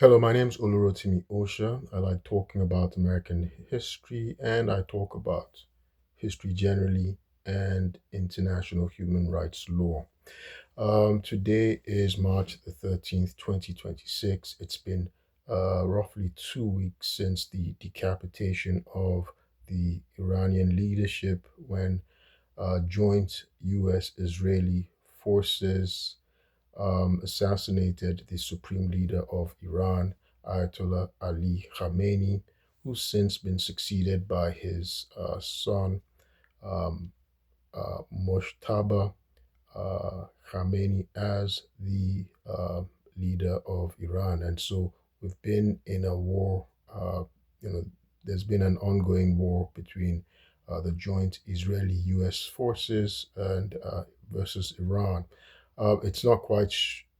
Hello, my name's Olurotimi Osha. I like talking about American history and I talk about history generally and international human rights law. Today is March the 13th, 2026. It's been roughly 2 weeks since the decapitation of the Iranian leadership when joint US Israeli forces assassinated the supreme leader of Iran, Ayatollah Ali Khamenei, who's since been succeeded by his son, um, Moshtaba Khamenei, as the leader of Iran. And so we've been in a war, you know, there's been an ongoing war between the joint Israeli US forces and versus Iran. It's not quite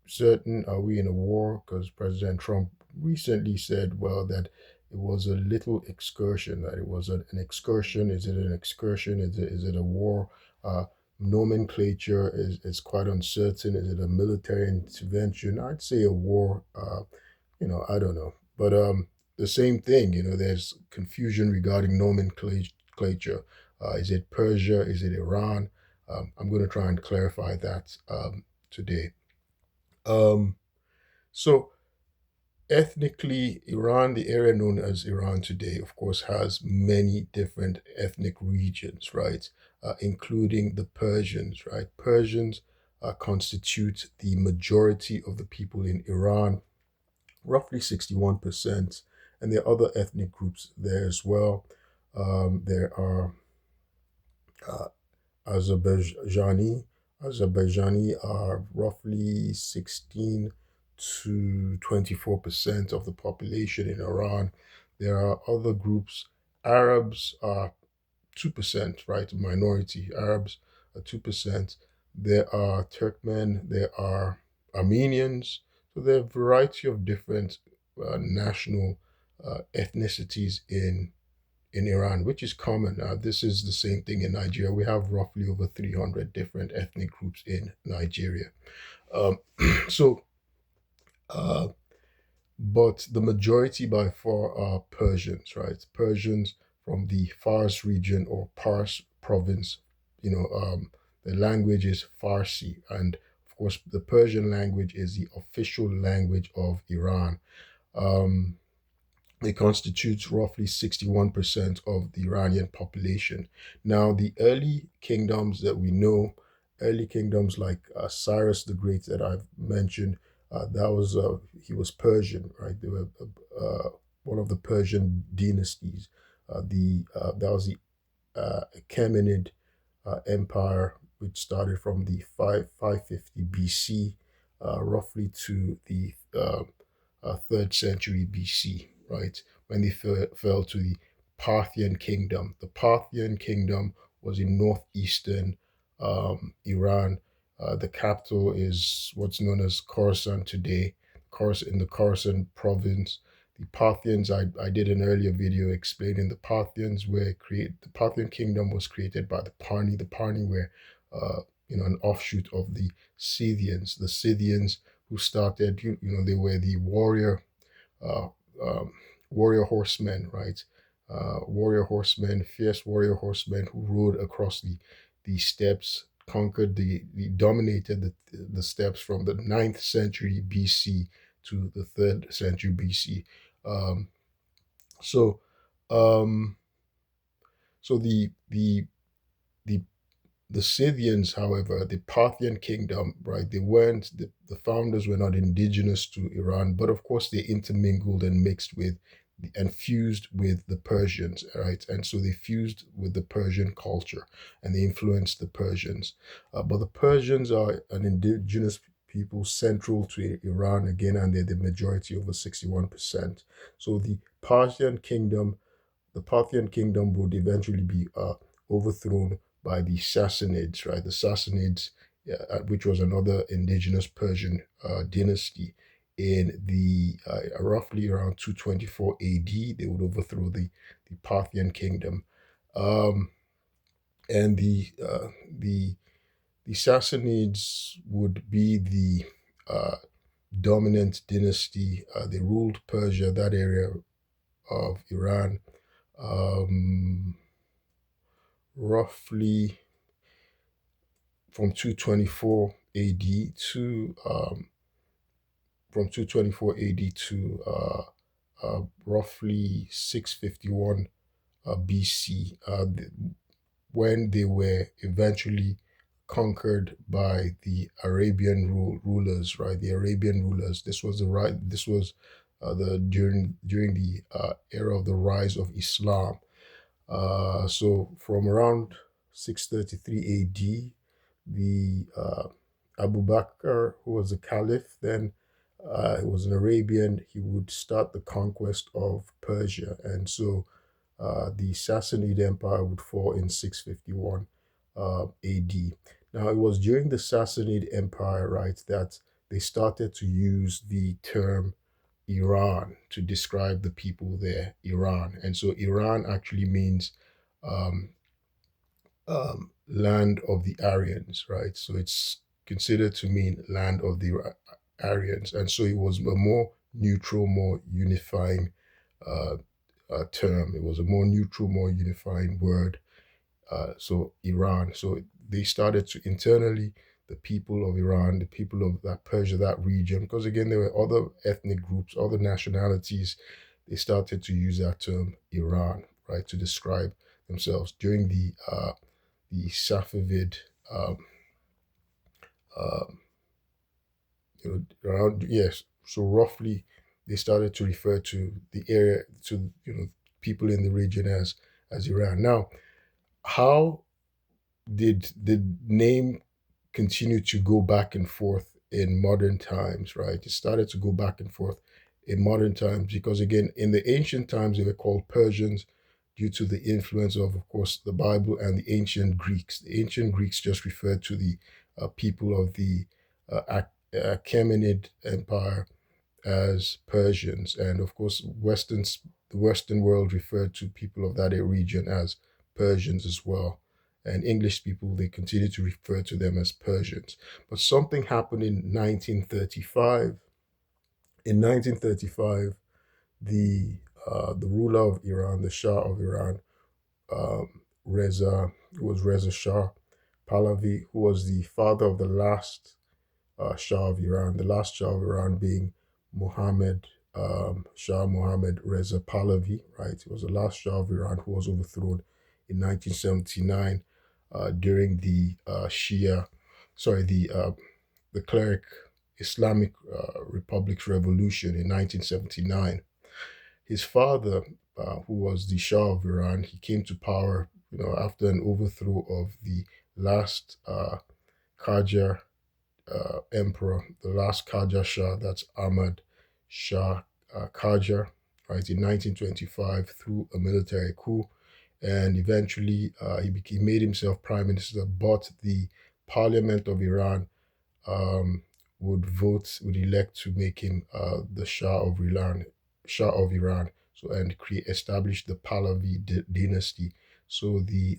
certain are we in a war because President Trump recently said, well, that it was a little excursion, that it was an excursion. Is it an excursion? Is it a war? Nomenclature is quite uncertain. Is it a military intervention? I'd say a war. I don't know. But the same thing, there's confusion regarding nomenclature. Is it Persia? Is it Iran? I'm going to try and clarify that today. Um, so, ethnically, Iran, the area known as Iran today, of course, has many different ethnic regions, right? Including the Persians, right? Persians constitute the majority of the people in Iran, roughly 61%. And there are other ethnic groups there as well. There are uh, Azerbaijani. Azerbaijani are roughly 16 to 24% of the population in Iran. There are other groups. Arabs are 2%, right? Minority. Arabs are 2%. There are Turkmen. There are Armenians. So there are a variety of different national ethnicities in Iran, which is common. This is the same thing in Nigeria. We have roughly over 300 different ethnic groups in Nigeria. Um, so, uh, but the majority by far are Persians, right? Persians from the Fars region or Pars province. The language is Farsi, and of course, the Persian language is the official language of Iran. Um, It constitutes roughly 61% of the Iranian population. Now, the early kingdoms that we know, early kingdoms like Cyrus the Great that I've mentioned, he was Persian, right? They were one of the Persian dynasties. The That was the Achaemenid Empire, which started from the 550 BC, roughly to the 3rd century BC, right? When they fell to the Parthian kingdom. The Parthian kingdom was in northeastern Iran. The capital is what's known as Khorasan today, in the Khorasan province. The Parthians, I did an earlier video explaining the Parthian kingdom was created by the Parni were, an offshoot of the Scythians. The Scythians who started, they were the uh, um, warrior horsemen, right? Warrior horsemen, fierce warrior horsemen who rode across the steppes, conquered dominated the steppes from the 9th century BC to the 3rd century BC. Um, so, um, so the the Scythians, however, the Parthian kingdom, right? They weren't the founders were not indigenous to Iran, but of course they intermingled and mixed with and fused with the Persians, right? And so they fused with the Persian culture and they influenced the Persians. But the Persians are an indigenous people central to Iran again, and they're the majority, over 61%. So the Parthian kingdom would eventually be overthrown by the Sassanids, right? The Sassanids, which was another indigenous Persian dynasty, in the roughly around 224 AD, they would overthrow the Parthian kingdom, um, and the Sassanids would be uh, dominant dynasty. They ruled Persia, that area of Iran, um, roughly from 224 AD to from 224 AD to roughly 651 BC, when they were eventually conquered by the Arabian rulers, right? The Arabian rulers. This was the right. This was the during the era of the rise of Islam. So from around 633 AD, the Abu Bakr, who was the caliph then, he was an Arabian. He would start the conquest of Persia, and so the Sassanid Empire would fall in 651 AD. Now, it was during the Sassanid Empire, right, that they started to use the term Iran to describe the people there, Iran. And so Iran actually means um, land of the Aryans, right? So it's considered to mean land of the Aryans. And so it was a more neutral, more unifying uh, term. It was a more neutral, more unifying word. So Iran. So they started to internally, the people of Iran, the people of that Persia, that region, because again, there were other ethnic groups, other nationalities. They started to use that term Iran, right, to describe themselves during the Safavid, um, um, around, yes. So roughly, they started to refer to the area, to people in the region as Iran. Now, how did the name continue to go back and forth in modern times, right? It started to go back and forth in modern times because, again, in the ancient times, they were called Persians due to the influence of course, the Bible and the ancient Greeks. The ancient Greeks just referred to the people of the Achaemenid Empire as Persians, and of course, the Western world referred to people of that region as Persians as well. And English people, they continue to refer to them as Persians. But something happened in 1935. In 1935, the ruler of Iran, the Shah of Iran, who was Reza Shah Pahlavi, who was the father of the last Shah of Iran, the last Shah of Iran being Muhammad, Shah Muhammad Reza Pahlavi, right? He was the last Shah of Iran who was overthrown in 1979 during the the cleric Islamic Republic's revolution in 1979. His father, who was the Shah of Iran, he came to power, after an overthrow of the last Qajar emperor, the last Qajar Shah, that's Ahmad Shah Qajar, right, in 1925 through a military coup. And eventually he made himself prime minister, but the parliament of Iran um, would elect to make him the Shah of Iran. So, and establish the Pahlavi dynasty. So the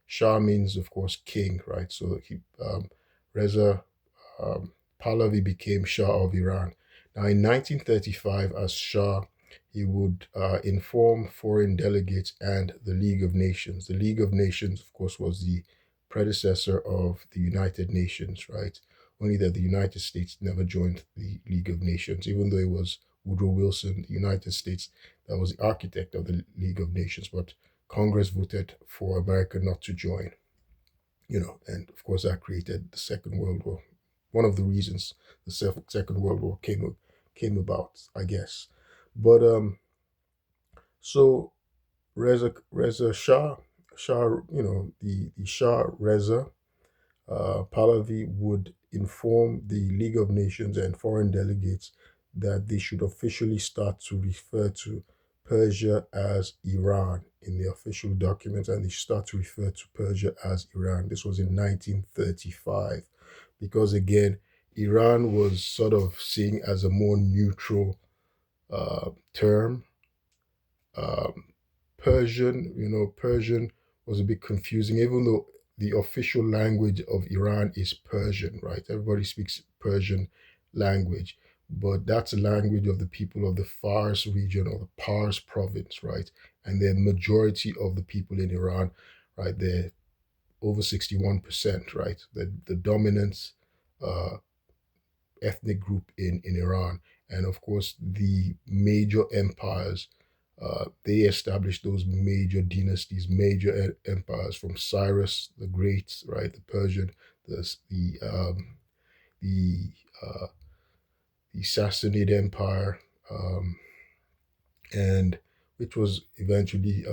Shah means, of course, king, right? So Reza Pahlavi became Shah of Iran. Now, in 1935, as Shah, he would inform foreign delegates and the League of Nations. The League of Nations, of course, was the predecessor of the United Nations, right? Only that the United States never joined the League of Nations, even though it was Woodrow Wilson, the United States, that was the architect of the League of Nations. But Congress voted for America not to join, and of course that created the Second World War. One of the reasons the Second World War came about, I guess. But so Reza Shah, the Shah Reza Pahlavi would inform the League of Nations and foreign delegates that they should officially start to refer to Persia as Iran in the official documents, and they should start to refer to Persia as Iran. This was in 1935, because again, Iran was sort of seen as a more neutral term. um, Persian was a bit confusing, even though the official language of Iran is Persian, right? Everybody speaks Persian language, but that's a language of the people of the Fars region or the Pars province, right? And the majority of the people in Iran, right, they're over 61%, right? The dominant uh, ethnic group in Iran. And of course, the major empires, they established those major dynasties, major empires from Cyrus the Great, right? The Persian, the uh, the Sassanid Empire, um, and which was eventually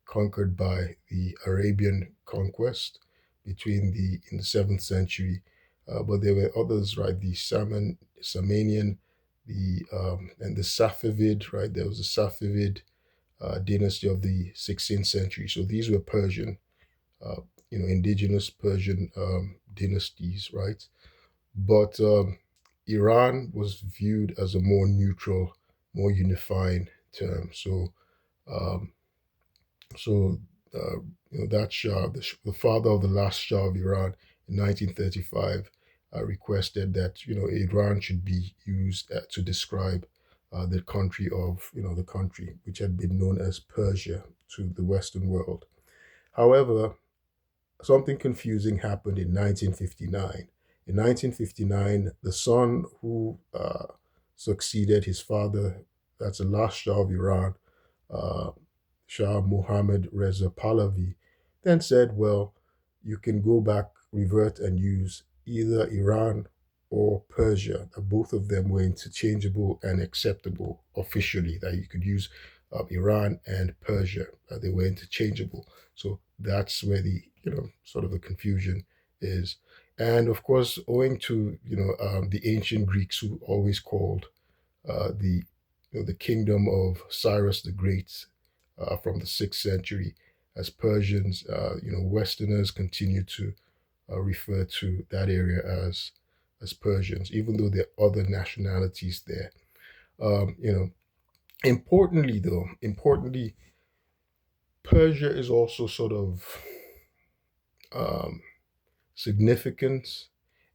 conquered by the Arabian conquest between the in the seventh century. But there were others, right? The Samanian, the and the Safavid, right? There was the Safavid dynasty of the 16th century. So these were Persian, uh, indigenous Persian dynasties, right? But Iran was viewed as a more neutral, more unifying term. Um, so, that Shah, the father of the last Shah of Iran in 1935, requested that Iran should be used to describe the country of the country which had been known as Persia to the Western world. However, something confusing happened in 1959. In 1959, the son who succeeded his father, that's the last Shah of Iran, uh, Shah Muhammad Reza Pahlavi, then said, well, you can go back, revert, and use either Iran or Persia. Both of them were interchangeable and acceptable officially, that you could use Iran and Persia. They were interchangeable. So that's where the, sort of the confusion is. And of course, owing to, the ancient Greeks who always called the the kingdom of Cyrus the Great from the sixth century as Persians. Westerners continue to refer to that area as Persians, even though there are other nationalities there. Um, you know, importantly, Persia is also sort of um, significant,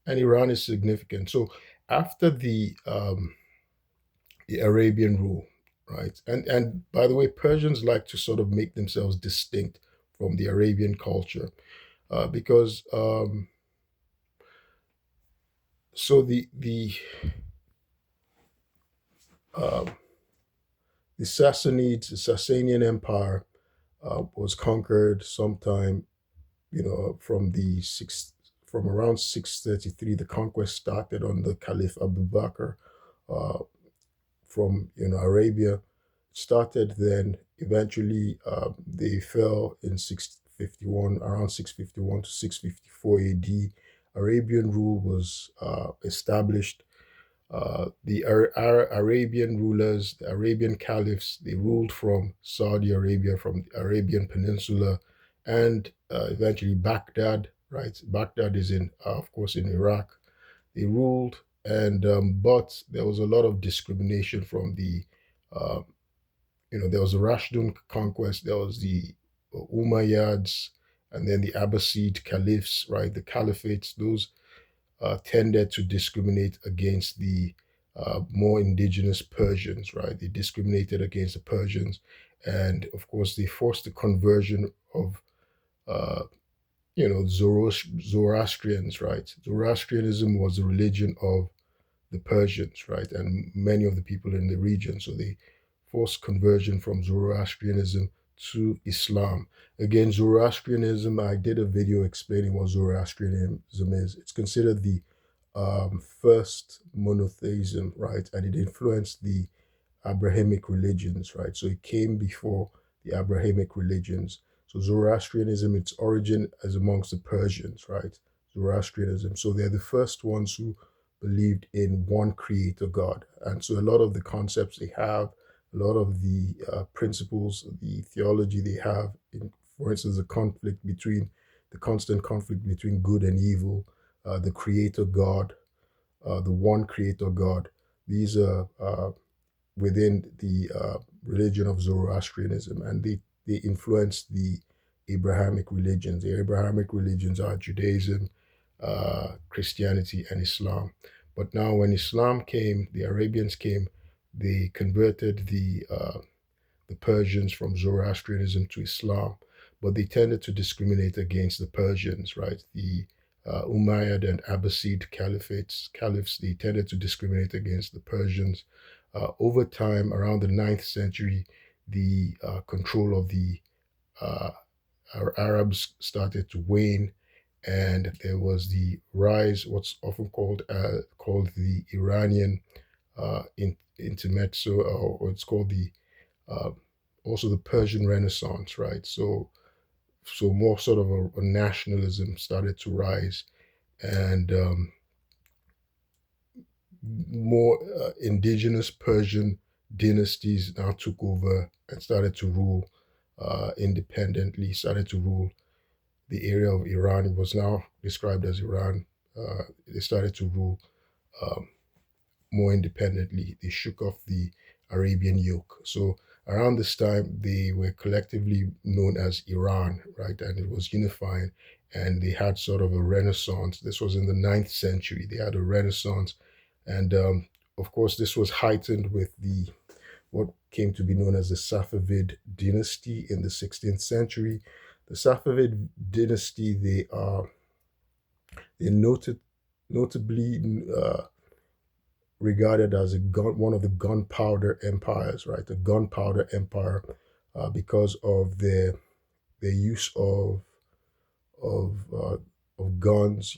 and Iran is significant. So after the Arabian rule, right? And by the way, Persians like to sort of make themselves distinct from the Arabian culture because so um, the the Sasanian Empire was conquered sometime, from around 633. The conquest started on the Caliph Abu Bakr uh, from Arabia. Started then. Eventually, they fell in 651, around 651 to 654 AD. Arabian rule was established. The Arabian rulers, the Arabian caliphs, they ruled from Saudi Arabia, from the Arabian Peninsula, and eventually Baghdad. Right, Baghdad is of course, in Iraq. They ruled, and but there was a lot of discrimination from the uh, there was the Rashdun conquest, there was the Umayyads, and then the Abbasid caliphs, right? The caliphates, those tended to discriminate against the more indigenous Persians, right? They discriminated against the Persians. And of course, they forced the conversion of, uh, Zoroastrians, right? Zoroastrianism was the religion of the Persians, right, and many of the people in the region. So they forced conversion from Zoroastrianism to Islam. Again, Zoroastrianism, I did a video explaining what Zoroastrianism is. It's considered the first monotheism, right, and it influenced the Abrahamic religions, right? So it came before the Abrahamic religions. So Zoroastrianism, its origin is amongst the Persians, right? Zoroastrianism. So they're the first ones who believed in one creator God. And so a lot of the concepts they have, a lot of the principles, the theology they have, for instance, the constant conflict between good and evil, the creator God, the one creator God. These are within the religion of Zoroastrianism, and they influence the Abrahamic religions. The Abrahamic religions are Judaism, Christianity, and Islam. But now, when Islam came, the Arabians came, they converted the Persians from Zoroastrianism to Islam, but they tended to discriminate against the Persians, right? The Umayyad and Abbasid caliphs, they tended to discriminate against the Persians. Over time, around the ninth century, the control of the uh, Arabs started to wane, and there was the rise, what's often called the Iranian intermezzo, or it's called the uh, also the Persian Renaissance, right? So more sort of a nationalism started to rise, and more indigenous Persian dynasties now took over and started to rule independently, started to rule the area of Iran. It was now described as Iran. They started to rule um, more independently. They shook off the Arabian yoke. So around this time, they were collectively known as Iran, right? And it was unifying, and they had sort of a renaissance. This was in the ninth century. They had a renaissance, and of course, this was heightened with the what came to be known as the Safavid dynasty in the 16th century. The Safavid dynasty, they notably regarded as one of the gunpowder empires, right? The gunpowder empire, because of their use of of guns,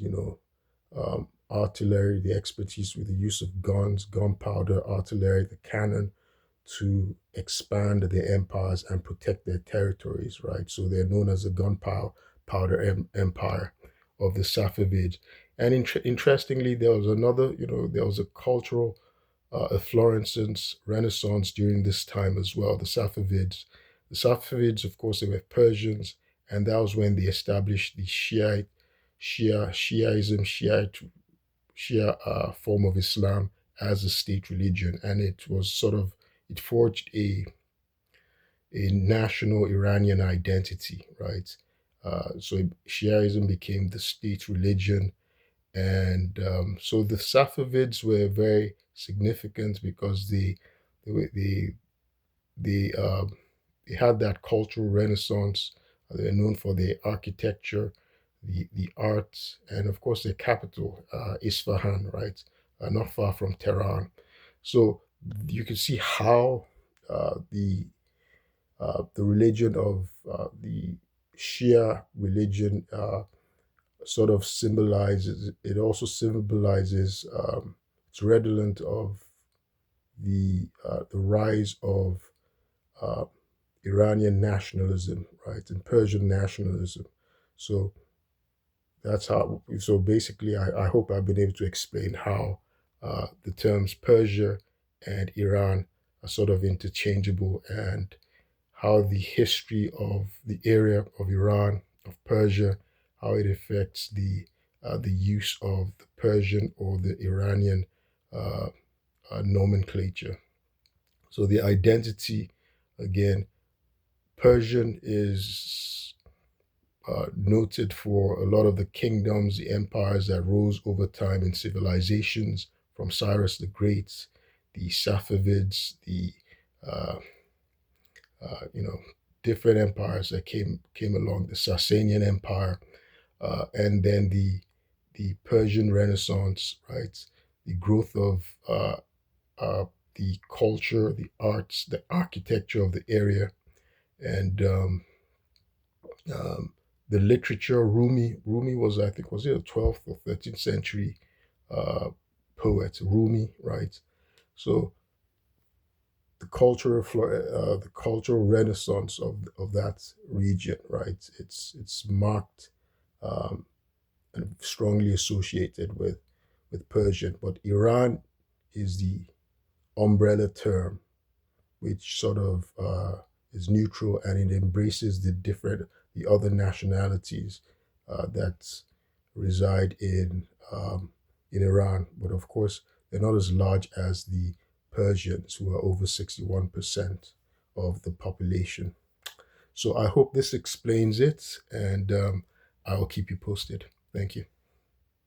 artillery, the expertise with the use of guns, gunpowder, artillery, the cannon, to expand their empires and protect their territories, right? So they're known as the empire of the Safavids. And interestingly, there was there was a cultural efflorescence, renaissance during this time as well, the Safavids. The Safavids, of course, they were Persians, and that was when they established the Shiaism, Shia form of Islam as a state religion, and it forged a national Iranian identity, right? So Shiaism became the state religion, and so the Safavids were very significant because they were- they they had that cultural renaissance. They're known for their architecture, the arts, and of course their capital, Isfahan, right, not far from Tehran. So you can see how the religion of the Shia religion sort of symbolizes. It also symbolizes. It's redolent of the rise of uh, Iranian nationalism, right, and Persian nationalism. So that's how. So basically, I hope I've been able to explain how the terms Persia and Iran are sort of interchangeable, and how the history of the area of Iran, of Persia, how it affects the use of the Persian or the Iranian uh, nomenclature. So the identity, again, Persian is noted for a lot of the kingdoms, the empires that rose over time in civilizations, from Cyrus the Great, the Safavids, the uh, you know, different empires that came along, the Sasanian Empire, and then the Persian Renaissance, right? The growth of uh, the culture, the arts, the architecture of the area, and um, the literature. Rumi was, I think, was it a 12th or 13th century uh, poet? Rumi, right? So the cultural renaissance of that region, right? It's marked um, and strongly associated with Persian, but Iran is the umbrella term, which sort of is neutral, and it embraces the other nationalities that reside in Iran. But of course, they're not as large as the Persians, who are over 61% of the population. So I hope this explains it, and I will keep you posted. Thank you.